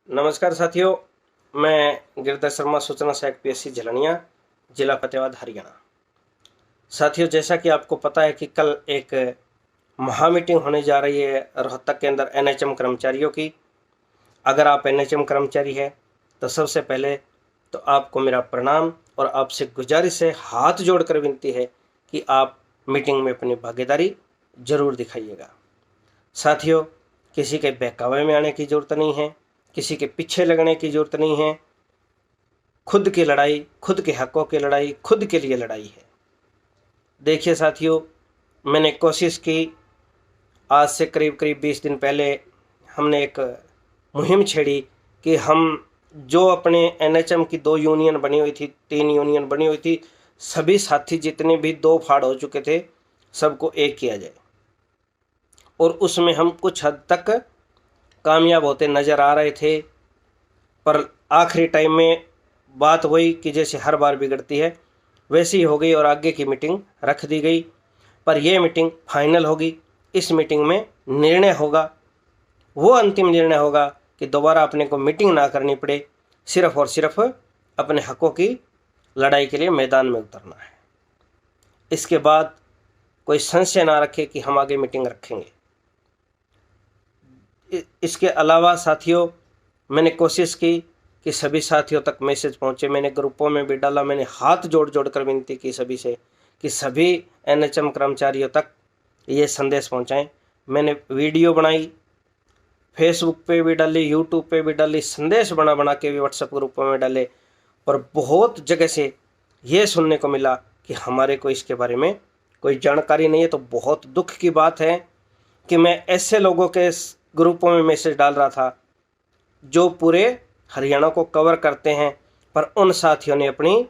नमस्कार साथियों, मैं गिरधर शर्मा, सूचना सहायक पीएससी झलनिया, जिला फतेहाबाद, हरियाणा। साथियों, जैसा कि आपको पता है कि कल एक महा मीटिंग होने जा रही है रोहतक के अंदर एनएचएम कर्मचारियों की। अगर आप एनएचएम कर्मचारी हैं तो सबसे पहले तो आपको मेरा प्रणाम और आपसे गुजारिश है, हाथ जोड़कर विनती है कि आप मीटिंग में अपनी भागीदारी जरूर दिखाइएगा। साथियों, किसी के बहकावे में आने की जरूरत नहीं है, किसी के पीछे लगने की जरूरत नहीं है। खुद की लड़ाई, खुद के हकों की लड़ाई, खुद के लिए लड़ाई है। देखिए साथियों, मैंने कोशिश की, आज से करीब 20 दिन पहले हमने एक मुहिम छेड़ी कि हम जो अपने एनएचएम की 2 यूनियन बनी हुई थी, 3 यूनियन बनी हुई थी, सभी साथी जितने भी 2 फाड़ हो चुके थे, सबको एक किया जाए। और उसमें हम कुछ हद तक कामयाब होते नज़र आ रहे थे, पर आखिरी टाइम में बात वही कि जैसे हर बार बिगड़ती है वैसी ही हो गई और आगे की मीटिंग रख दी गई। पर यह मीटिंग फाइनल होगी। इस मीटिंग में निर्णय होगा, वो अंतिम निर्णय होगा कि दोबारा अपने को मीटिंग ना करनी पड़े, सिर्फ और सिर्फ अपने हकों की लड़ाई के लिए मैदान में उतरना है। इसके बाद कोई संशय ना रखे कि हम आगे मीटिंग रखेंगे। इसके अलावा साथियों, मैंने कोशिश की कि सभी साथियों तक मैसेज पहुंचे। मैंने ग्रुपों में भी डाला, मैंने हाथ जोड़ जोड़ कर विनती की सभी से कि सभी एनएचएम कर्मचारियों तक ये संदेश पहुंचाएं। मैंने वीडियो बनाई, फेसबुक पे भी डाली, यूट्यूब पे भी डाली, संदेश बना बना के भी व्हाट्सएप ग्रुपों में डाले। पर बहुत जगह से ये सुनने को मिला कि हमारे को इसके बारे में कोई जानकारी नहीं है। तो बहुत दुख की बात है कि मैं ऐसे लोगों के ग्रुपों में मैसेज डाल रहा था जो पूरे हरियाणा को कवर करते हैं, पर उन साथियों ने अपनी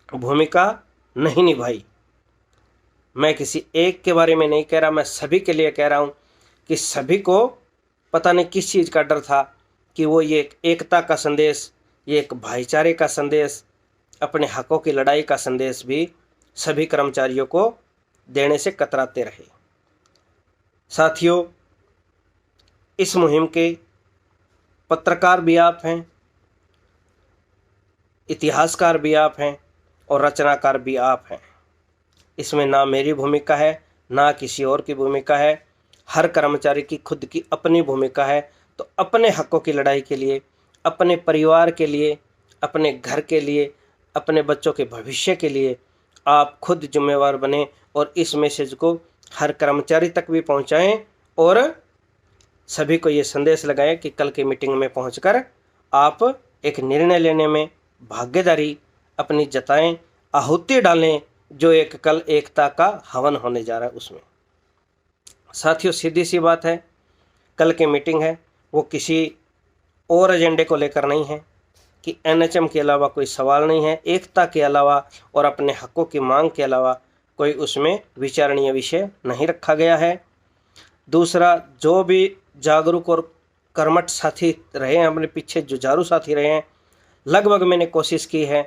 भूमिका नहीं निभाई। मैं किसी एक के बारे में नहीं कह रहा, मैं सभी के लिए कह रहा हूं कि सभी को पता नहीं किस चीज़ का डर था कि वो ये एकता का संदेश, ये एक भाईचारे का संदेश, अपने हकों की लड़ाई का संदेश भी सभी कर्मचारियों को देने से कतराते रहे। साथियों, इस मुहिम के पत्रकार भी आप हैं, इतिहासकार भी आप हैं और रचनाकार भी आप हैं। इसमें ना मेरी भूमिका है, ना किसी और की भूमिका है। हर कर्मचारी की खुद की अपनी भूमिका है। तो अपने हकों की लड़ाई के लिए, अपने परिवार के लिए, अपने घर के लिए, अपने बच्चों के भविष्य के लिए आप खुद जिम्मेवार बने और इस मैसेज को हर कर्मचारी तक भी पहुंचाएं और सभी को ये संदेश लगाएं कि कल की मीटिंग में पहुंचकर आप एक निर्णय लेने में भागीदारी अपनी जताएं, आहुति डालें, जो एक कल एकता का हवन होने जा रहा है उसमें। साथियों, सीधी सी बात है, कल की मीटिंग है वो किसी और एजेंडे को लेकर नहीं है कि एनएचएम के अलावा कोई सवाल नहीं है, एकता के अलावा और अपने हकों की मांग के अलावा कोई उसमें विचारणीय विषय नहीं रखा गया है। दूसरा, जो भी जागरूक और कर्मठ साथी रहे हैं, अपने पीछे जुझारू साथी रहे हैं, लगभग मैंने कोशिश की है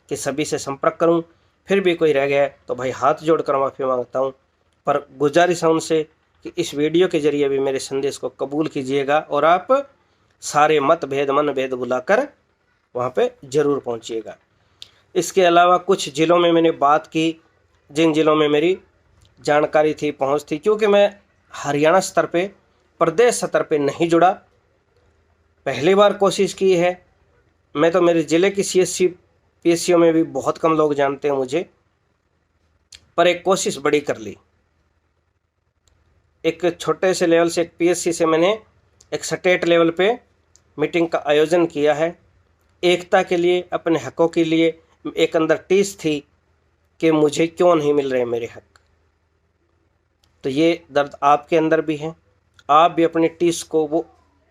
कि सभी से संपर्क करूं। फिर भी कोई रह गया तो भाई हाथ जोड़कर माफ़ी मांगता हूं। पर गुजारिश है उनसे कि इस वीडियो के जरिए भी मेरे संदेश को कबूल कीजिएगा और आप सारे मतभेद मनभेद बुलाकर वहाँ पे ज़रूर पहुँचिएगा। इसके अलावा कुछ ज़िलों में मैंने बात की, जिन ज़िलों में मेरी जानकारी थी, पहुँच थी, क्योंकि मैं हरियाणा स्तर पे, प्रदेश स्तर पे नहीं जुड़ा, पहली बार कोशिश की है। मैं तो मेरे ज़िले की सीएससी पीएससीओ में भी बहुत कम लोग जानते हैं मुझे, पर एक कोशिश बड़ी कर ली। एक छोटे से लेवल से, एक पीएससी से मैंने एक स्टेट लेवल पे मीटिंग का आयोजन किया है। एकता के लिए, अपने हकों के लिए एक अंदर टीस थी कि मुझे क्यों नहीं मिल रहे मेरे हक। तो ये दर्द आपके अंदर भी है। आप भी अपनी टीस को वो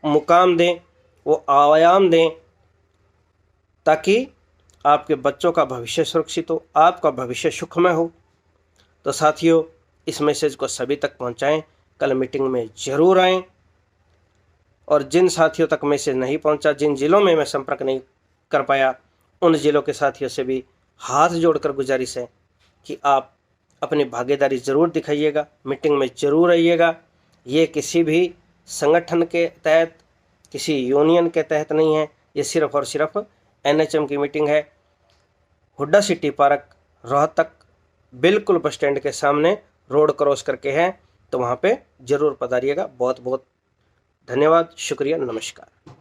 मुकाम दें, वो आयाम दें, ताकि आपके बच्चों का भविष्य सुरक्षित हो, आपका भविष्य सुखमय हो। तो साथियों, इस मैसेज को सभी तक पहुंचाएं, कल मीटिंग में ज़रूर आएं। और जिन साथियों तक मैसेज नहीं पहुंचा, जिन ज़िलों में मैं संपर्क नहीं कर पाया, उन ज़िलों के साथियों से भी हाथ जोड़कर गुजारिश है कि आप अपनी भागीदारी ज़रूर दिखाइएगा, मीटिंग में ज़रूर आइएगा। ये किसी भी संगठन के तहत, किसी यूनियन के तहत नहीं है, ये सिर्फ और सिर्फ NHM की मीटिंग है। हुड्डा सिटी पार्क रोहतक बिल्कुल बस स्टैंड के सामने रोड क्रॉस करके है, तो वहाँ पे ज़रूर पधारिएगा। बहुत बहुत धन्यवाद, शुक्रिया, नमस्कार।